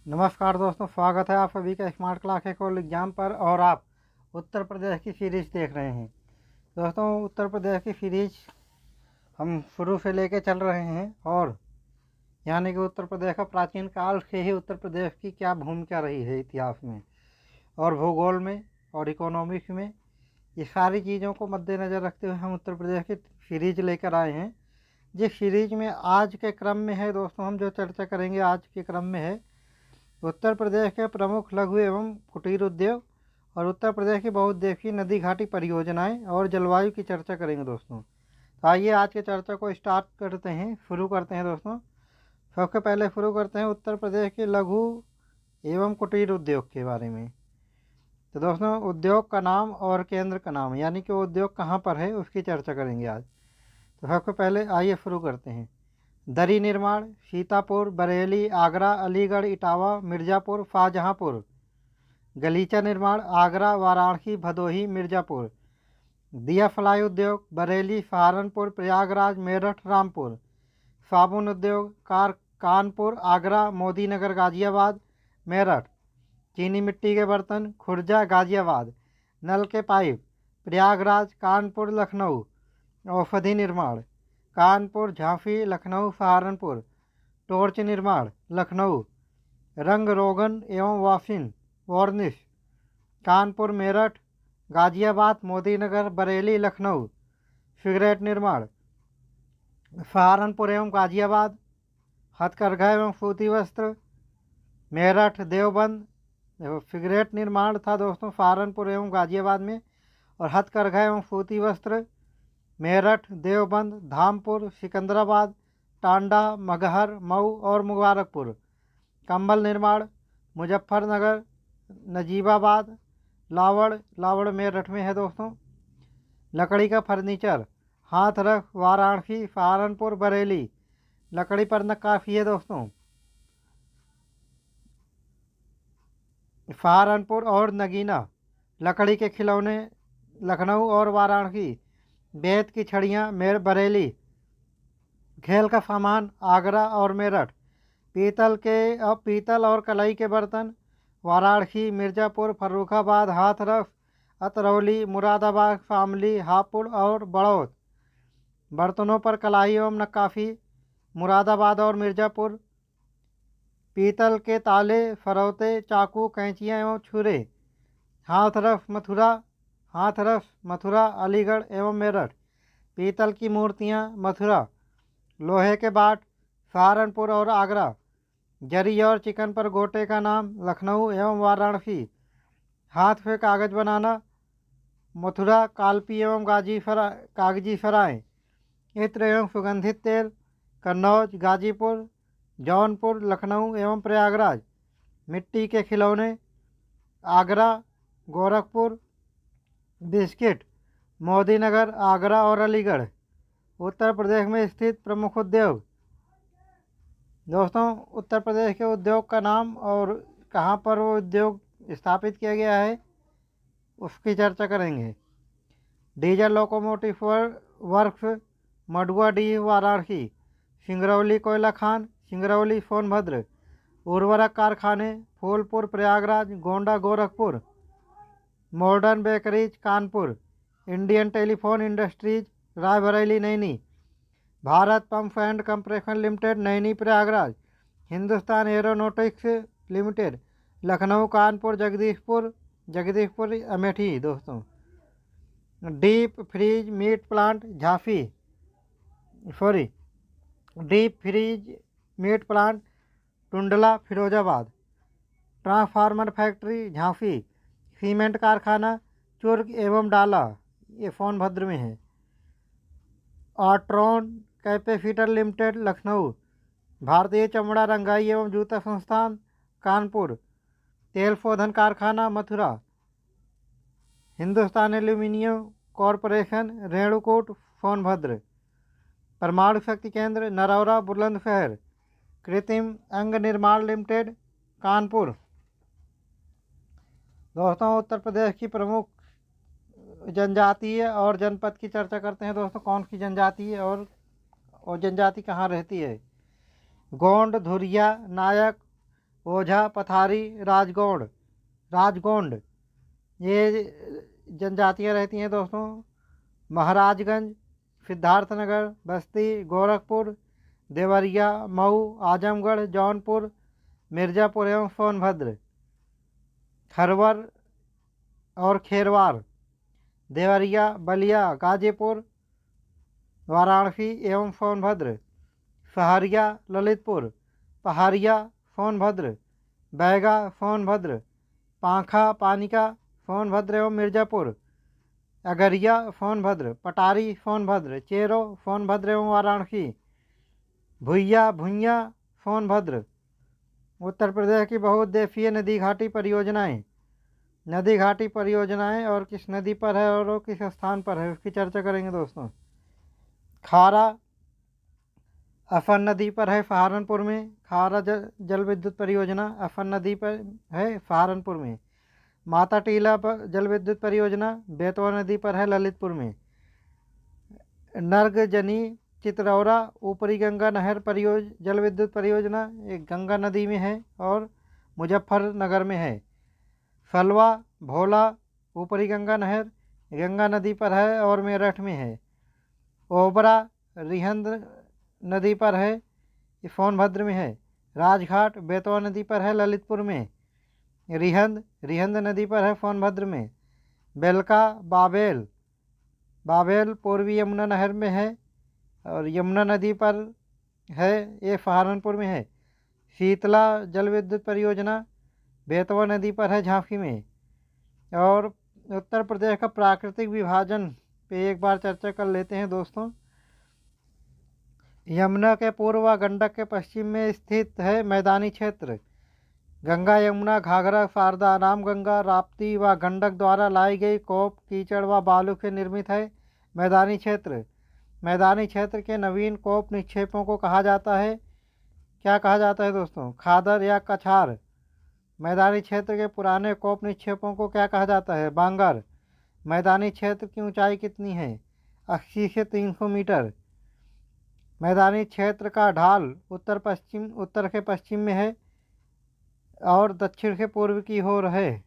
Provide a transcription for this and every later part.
नमस्कार दोस्तों, स्वागत है आप सभी का स्मार्ट क्लास एकोल एग्जाम पर। और आप उत्तर प्रदेश की सीरीज देख रहे हैं। दोस्तों, उत्तर प्रदेश की सीरीज हम शुरू से लेके चल रहे हैं। और यानी कि उत्तर प्रदेश का प्राचीन काल से ही उत्तर प्रदेश की क्या भूमिका रही है इतिहास में और भूगोल में और इकोनॉमिक्स में, ये सारी चीज़ों को मद्देनज़र रखते हुए हम उत्तर प्रदेश की सीरीज लेकर आए हैं। जिस सीरीज में आज के क्रम में है दोस्तों, हम जो चर्चा करेंगे आज के क्रम में है उत्तर प्रदेश के प्रमुख लघु एवं कुटीर उद्योग और उत्तर प्रदेश की बहुउद्देशीय नदी घाटी परियोजनाएं और जलवायु की चर्चा करेंगे दोस्तों। तो आइए आज की चर्चा को स्टार्ट करते हैं, शुरू करते हैं दोस्तों। सबसे पहले शुरू करते हैं उत्तर प्रदेश के लघु एवं कुटीर उद्योग के बारे में। तो दोस्तों, उद्योग का नाम और केंद्र का नाम, यानी कि उद्योग कहाँ पर है, उसकी चर्चा करेंगे आज। तो सबसे पहले आइए शुरू करते हैं। दरी निर्माण सीतापुर, बरेली, आगरा, अलीगढ़, इटावा, मिर्ज़ापुर, शाहजहाँपुर। गलीचा निर्माण आगरा, वाराणसी, भदोही, मिर्ज़ापुर। दिया फ्लाई उद्योग बरेली, सहारनपुर, प्रयागराज, मेरठ, रामपुर। साबुन उद्योग कानपुर, आगरा, मोदीनगर, गाजियाबाद, मेरठ। चीनी मिट्टी के बर्तन खुर्जा, गाजियाबाद। नल के पाइप प्रयागराज, कानपुर, लखनऊ। औषधि निर्माण कानपुर, झांसी, लखनऊ, सहारनपुर। टॉर्च निर्माण लखनऊ। रंग रोगन एवं वार्निश कानपुर, मेरठ, गाजियाबाद, मोदीनगर, बरेली, लखनऊ। सिगरेट निर्माण सहारनपुर एवं गाजियाबाद। हथकरघा एवं सूती वस्त्र मेरठ, देवबंद। देखो, सिगरेट निर्माण था दोस्तों सहारनपुर एवं गाजियाबाद में, और हथकरघा एवं सूती वस्त्र मेरठ, देवबंद, धामपुर, सिकंदराबाद, टांडा, मगहर, मऊ और मुबारकपुर। कंबल निर्माण मुजफ्फरनगर, नजीबाबाद, लावड़ मेरठ में है दोस्तों। लकड़ी का फर्नीचर हाथरस, वाराणसी, सहारनपुर, बरेली। लकड़ी पर नक्काशी है दोस्तों, सहारनपुर और नगीना। लकड़ी के खिलौने लखनऊ और वाराणसी। बेत की छड़ियाँ बरेली। खेल का सामान आगरा और मेरठ। पीतल और कलाई के बर्तन वाराणसी, मिर्ज़ापुर, फर्रुखाबाद, हाथरस, अतरौली, मुरादाबाद, शामली, हापुड़ और बड़ौद। बर्तनों पर कलाई एवं नक्काशी मुरादाबाद और मिर्ज़ापुर। पीतल के ताले, फरौते, चाकू, कैंचियाँ एवं छुरे हाथरस, मथुरा, अलीगढ़ एवं मेरठ। पीतल की मूर्तियाँ मथुरा। लोहे के बाट सहारनपुर और आगरा। जरी और चिकन पर गोटे का नाम लखनऊ एवं वाराणसी। हाथ से कागज़ बनाना मथुरा, कालपी एवं कागजी सराय। इत्र एवं सुगंधित तेल कन्नौज, गाजीपुर, जौनपुर, लखनऊ एवं प्रयागराज। मिट्टी के खिलौने आगरा, गोरखपुर। बिस्किट मोदीनगर, आगरा और अलीगढ़। उत्तर प्रदेश में स्थित प्रमुख उद्योग दोस्तों, उत्तर प्रदेश के उद्योग का नाम और कहाँ पर वो उद्योग स्थापित किया गया है उसकी चर्चा करेंगे। Diesel locomotive works Manduadih, Varanasi. Singrauli कोयला खान सिंगरौली, सोनभद्र। उर्वरक कारखाने Phulpur, Prayagraj, Gonda, Gorakhpur. Modern bakeries Kanpur. Indian telephone industries Raebareli, Naini. Bharat pump and compression limited, Naini, Prayagraj. Hindustan aeronautics limited, Lucknow, Kanpur, Jagdishpur Amethi दोस्तों। Deep freeze meat plant Tundla, Firozabad. Transformer factory Jhansi. Cement कारखाना चुर्क एवं डाला, ये सोनभद्र में है। Artron capacitor limited, Lucknow. भारतीय चमड़ा, रंगाई एवं जूता संस्थान कानपुर। तेल शोधन कारखाना मथुरा। Hindustan aluminium corporation, Renukoot, Sonbhadra. परमाणु शक्ति केंद्र नरौरा, बुलंदशहर। कृत्रिम अंग निर्माण लिमिटेड, कानपुर। दोस्तों, उत्तर प्रदेश की प्रमुख जनजातीय और जनपद की चर्चा करते हैं दोस्तों। कौन सी जनजाति है और जनजाति कहाँ रहती है। गोंड, धुरिया, नायक, ओझा, पथारी, राजगोंड ये जनजातियाँ रहती हैं दोस्तों। महाराजगंज, सिद्धार्थनगर, बस्ती, गोरखपुर, देवरिया, मऊ, आजमगढ़, जौनपुर, मिर्ज़ापुर एवं सोनभद्र, खरवर और खेरवार, देवरिया, बलिया, गाजीपुर, वाराणसी एवं सोनभद्र, सहरिया, ललितपुर, पहाड़िया, सोनभद्र, बैगा, सोनभद्र, पांखा, पानिका, सोनभद्र एवं मिर्ज़ापुर, अगरिया, सोनभद्र, पटारी, सोनभद्र, चेरो, सोनभद्र एवं वाराणसी, भुइयाँ, सोनभद्र। उत्तर प्रदेश की बहुउद्देशीय नदी घाटी परियोजनाएं और किस नदी पर है और किस स्थान पर है उसकी चर्चा करेंगे दोस्तों। खारा अफन नदी पर है सहारनपुर में। खारा जल विद्युत परियोजना अफन नदी पर है सहारनपुर में। माता टीला पर जल विद्युत परियोजना बेतवा नदी पर है ललितपुर में। नर्गजनी चित्रौरा ऊपरी गंगा नहर जल विद्युत परियोजना एक गंगा नदी में है और मुजफ्फरनगर में है। फलवा भोला ऊपरी गंगा नहर गंगा नदी पर है और मेरठ में है। ओबरा रिहंद नदी पर है, सोनभद्र में है। राजघाट बेतवा नदी पर है, ललितपुर में। रिहंद नदी पर है, सोनभद्र में। बेलका बाबेल पूर्वी यमुना नहर में है और यमुना नदी पर है, ये सहारनपुर में है। शीतला जल विद्युत परियोजना बेतवा नदी पर है, झांसी में। और उत्तर प्रदेश का प्राकृतिक विभाजन पे एक बार चर्चा कर लेते हैं दोस्तों। यमुना के पूर्व व गंडक के पश्चिम में स्थित है मैदानी क्षेत्र। गंगा, यमुना, घाघरा, शारदा, रामगंगा, राप्ती व गंडक द्वारा लाई गई कोप, कीचड़ व बालू से निर्मित है मैदानी क्षेत्र। मैदानी क्षेत्र के नवीन कोप निक्षेपों को कहा जाता है, क्या कहा जाता है दोस्तों? खादर या कछार। मैदानी क्षेत्र के पुराने कोप निक्षेपों को क्या कहा जाता है? बांगर। मैदानी क्षेत्र की ऊंचाई कितनी है? 80 से 300 मीटर। मैदानी क्षेत्र का ढाल उत्तर के पश्चिम में है और दक्षिण से पूर्व की ओर है।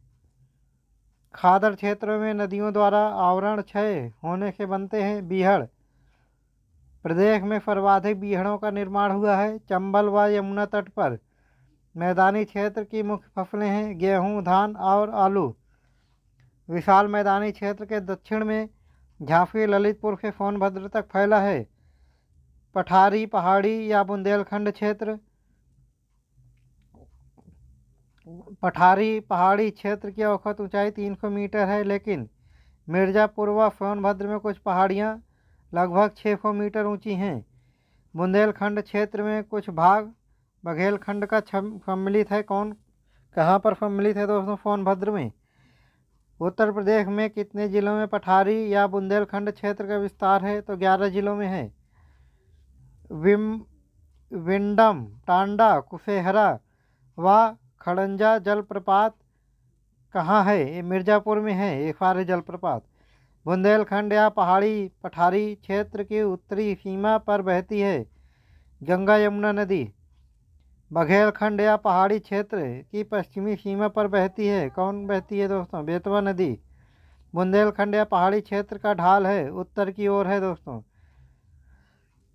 खादर क्षेत्र में नदियों द्वारा आवरण क्षय होने से बनते हैं बीहड़। प्रदेश में सर्वाधिक बीहड़ों का निर्माण हुआ है चंबल व यमुना तट पर। मैदानी क्षेत्र की मुख्य फसलें हैं गेहूं, धान और आलू। विशाल मैदानी क्षेत्र के दक्षिण में झांसी ललितपुर से सोनभद्र तक फैला है। पठारी पहाड़ी या बुंदेलखंड क्षेत्र। पठारी पहाड़ी क्षेत्र की औसत ऊंचाई 300 मीटर है, लेकिन मिर्ज़ापुर व सोनभद्र में कुछ पहाड़ियाँ लगभग 600 मीटर ऊंची हैं। बुंदेलखंड क्षेत्र में कुछ भाग बघेलखंड का सम्मिलित है। कहाँ पर सम्मिलित है दोस्तों? सोनभद्र में। उत्तर प्रदेश में कितने जिलों में पठारी या बुंदेलखंड क्षेत्र का विस्तार है? तो 11 जिलों में है। विंडम, टांडा, कुशेहरा व खड़ंजा जलप्रपात कहाँ है? ये मिर्ज़ापुर में है ये सारे जलप्रपात। बुंदेलखंड या पठारी क्षेत्र की उत्तरी सीमा पर बहती है गंगा यमुना नदी। बघेलखंड या पहाड़ी क्षेत्र की पश्चिमी सीमा पर बहती है, कौन बहती है दोस्तों? बेतवा नदी। बुंदेलखंड या पहाड़ी क्षेत्र का ढाल है उत्तर की ओर है दोस्तों।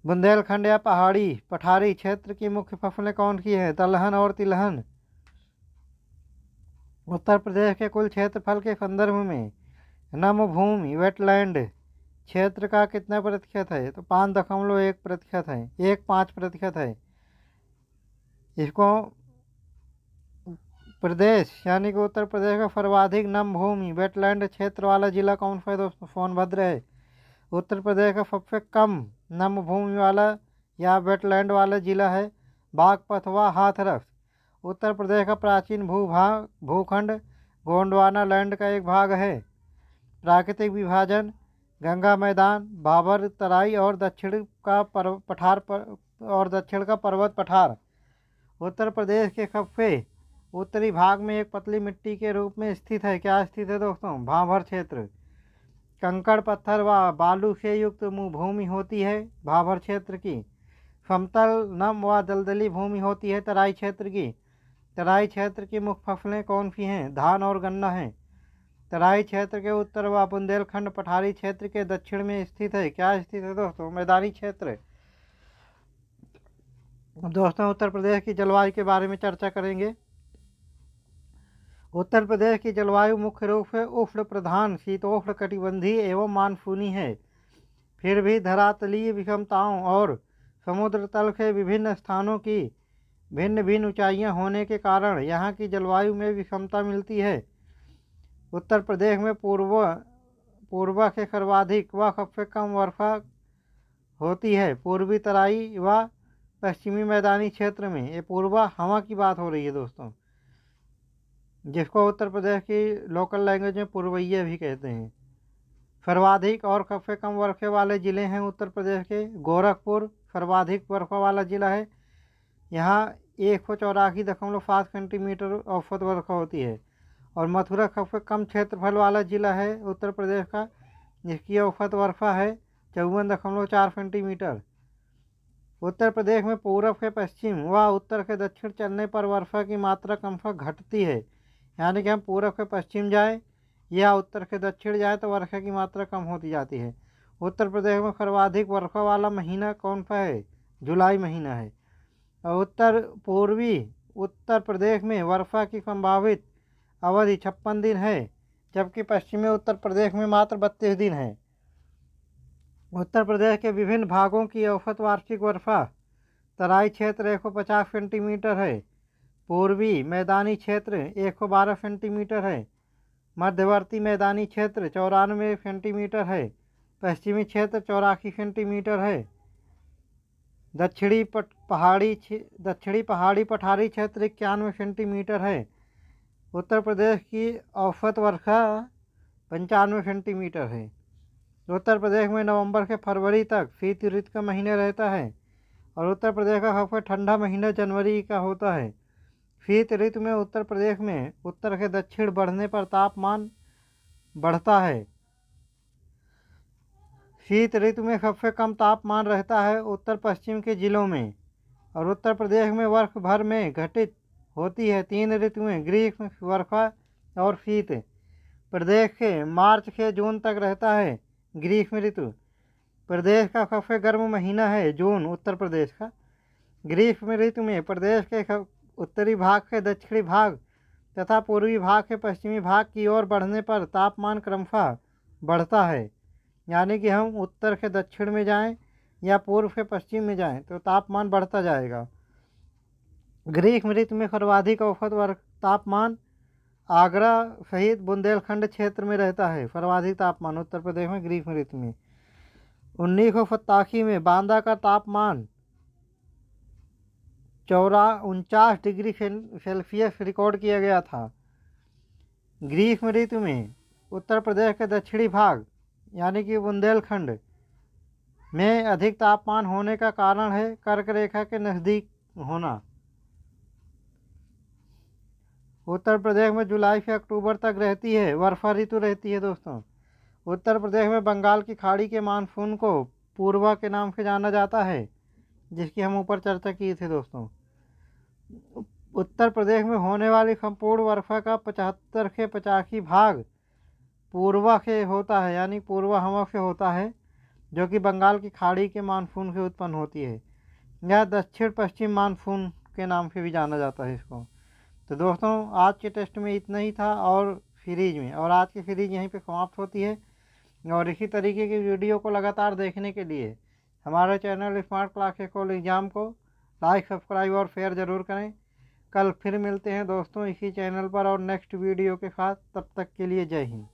बुंदेलखंड या पठारी क्षेत्र की मुख्य फसलें कौन सी है? दलहन और तिलहन। उत्तर प्रदेश के कुल क्षेत्रफल के संदर्भ में नम भूमि वेटलैंड क्षेत्र का कितना प्रतिशत है? तो 5.1% है, 1.5% है। इसको प्रदेश यानी कि उत्तर प्रदेश का सर्वाधिक नम भूमि वेटलैंड क्षेत्र वाला जिला कौन सा है दोस्तों? सोनभद्र है। उत्तर प्रदेश का सबसे कम नम भूमि वाला या वेटलैंड वाला जिला है बागपत व हाथरस। उत्तर प्रदेश का प्राचीन भूखंड गोंडवाना लैंड का एक भाग है। प्राकृतिक विभाजन गंगा मैदान, भाबर तराई और दक्षिण का पर्वत पठार। उत्तर प्रदेश के सबसे उत्तरी भाग में एक पतली मिट्टी के रूप में स्थित है, क्या स्थित है दोस्तों? भाबर क्षेत्र। कंकड़ पत्थर व बालू से युक्त भूमि होती है भाबर क्षेत्र की। समतल नम व दलदली भूमि होती है तराई क्षेत्र की। तराई क्षेत्र की मुख्य फसलें कौन सी हैं? धान और गन्ना है। तराई क्षेत्र के उत्तर व बुंदेलखंड पठारी क्षेत्र के दक्षिण में स्थित है। क्या स्थित है दोस्तों? मैदानी क्षेत्र। दोस्तों उत्तर प्रदेश की जलवायु के बारे में चर्चा करेंगे। उत्तर प्रदेश की जलवायु मुख्य रूप से उष्ण प्रधान शीतोष्ण कटिबंधीय एवं मानसूनी है। फिर भी धरातलीय विषमताओं और समुद्र तल के विभिन्न स्थानों की भिन्न भिन्न ऊंचाइयां होने के कारण यहाँ की जलवायु में विषमता मिलती है। उत्तर प्रदेश में पूर्वा से सर्वाधिक व सबसे कम वर्षा होती है। पूर्वी तराई व पश्चिमी मैदानी क्षेत्र में। ये पूर्वा हवा की बात हो रही है दोस्तों, जिसको उत्तर प्रदेश की लोकल लैंग्वेज में पूर्वैया भी कहते हैं। सर्वाधिक और सबसे कम वर्षा वाले ज़िले हैं उत्तर प्रदेश के। गोरखपुर सर्वाधिक वर्षा वाला ज़िला है। यहाँ 184.7 सेंटीमीटर औसत वर्षा होती है। और मथुरा सबसे कम क्षेत्रफल वाला ज़िला है उत्तर प्रदेश का, जिसकी औसत वर्षा है 54.4 सेंटीमीटर। उत्तर प्रदेश में पूर्व से पश्चिम व उत्तर से दक्षिण चलने पर वर्षा की मात्रा क्रमशः घटती है। यानी कि हम पूर्व से पश्चिम जाएं या उत्तर से दक्षिण जाएं तो वर्षा की मात्रा कम होती जाती है। उत्तर प्रदेश में सर्वाधिक वर्षा वाला महीना कौन सा है? जुलाई महीना है। और उत्तर पूर्वी उत्तर प्रदेश में वर्षा की संभावित अवधि 56 दिन है, जबकि पश्चिमी उत्तर प्रदेश में मात्र 32 दिन है। उत्तर प्रदेश के विभिन्न भागों की औसत वार्षिक वर्षा तराई क्षेत्र 150 सेंटीमीटर है। पूर्वी मैदानी क्षेत्र 112 सेंटीमीटर है। मध्यवर्ती मैदानी क्षेत्र 94 सेंटीमीटर है। पश्चिमी क्षेत्र 84 सेंटीमीटर है। दक्षिणी पहाड़ी पठारी क्षेत्र 91 सेंटीमीटर है। उत्तर प्रदेश की औसत वर्षा 95 सेंटीमीटर है। उत्तर प्रदेश में नवंबर से फरवरी तक शीत ऋतु का महीना रहता है। और उत्तर प्रदेश का सबसे ठंडा महीना जनवरी का होता है। शीत ऋतु में उत्तर प्रदेश में उत्तर से दक्षिण बढ़ने पर तापमान बढ़ता है। शीत ऋतु में सबसे कम तापमान रहता है उत्तर पश्चिम के जिलों में। और उत्तर प्रदेश में वर्ष भर में घटित होती है 3 ऋतुएं, ग्रीष्म, वर्षा और शीत। प्रदेश के मार्च से जून तक रहता है ग्रीष्म ऋतु। प्रदेश का सबसे गर्म महीना है जून उत्तर प्रदेश का। ग्रीष्म ऋतु में प्रदेश के उत्तरी भाग से दक्षिणी भाग तथा पूर्वी भाग से पश्चिमी भाग की ओर बढ़ने पर तापमान क्रमशः बढ़ता है। यानी कि हम उत्तर से दक्षिण में जाएं या पूर्व से पश्चिम में जाएं तो तापमान बढ़ता जाएगा। ग्रीष्म ऋतु में सर्वाधिक औसत तापमान आगरा सहित बुंदेलखंड क्षेत्र में रहता है। सर्वाधिक तापमान उत्तर प्रदेश में ग्रीष्म ऋतु में। 1987 में बांदा का तापमान 49 डिग्री सेल्सियस रिकॉर्ड किया गया था। ग्रीष्म ऋतु में उत्तर प्रदेश के दक्षिणी भाग यानी कि बुंदेलखंड में अधिक तापमान होने का कारण है कर्क रेखा के नज़दीक होना। उत्तर प्रदेश में जुलाई से अक्टूबर तक रहती है वर्षा ऋतु रहती है दोस्तों। उत्तर प्रदेश में बंगाल की खाड़ी के मानसून को पूर्वा के नाम से जाना जाता है, जिसकी हम ऊपर चर्चा की थी दोस्तों। उत्तर प्रदेश में होने वाली संपूर्ण वर्षा का 75 से 85 भाग पूर्वा से होता है, यानी पूर्वा हवा से होता है, जो कि बंगाल की खाड़ी के मानसून से उत्पन्न होती है। यह दक्षिण पश्चिम मानसून के नाम से भी जाना जाता है इसको। तो दोस्तों आज के टेस्ट में इतना ही था और सीरीज में, और आज की सीरीज यहीं पे समाप्त होती है। और इसी तरीके की वीडियो को लगातार देखने के लिए हमारे चैनल स्मार्ट क्लास एकोल एग्जाम को लाइक, सब्सक्राइब और शेयर ज़रूर करें। कल फिर मिलते हैं दोस्तों इसी चैनल पर और नेक्स्ट वीडियो के साथ। तब तक के लिए जय हिंद।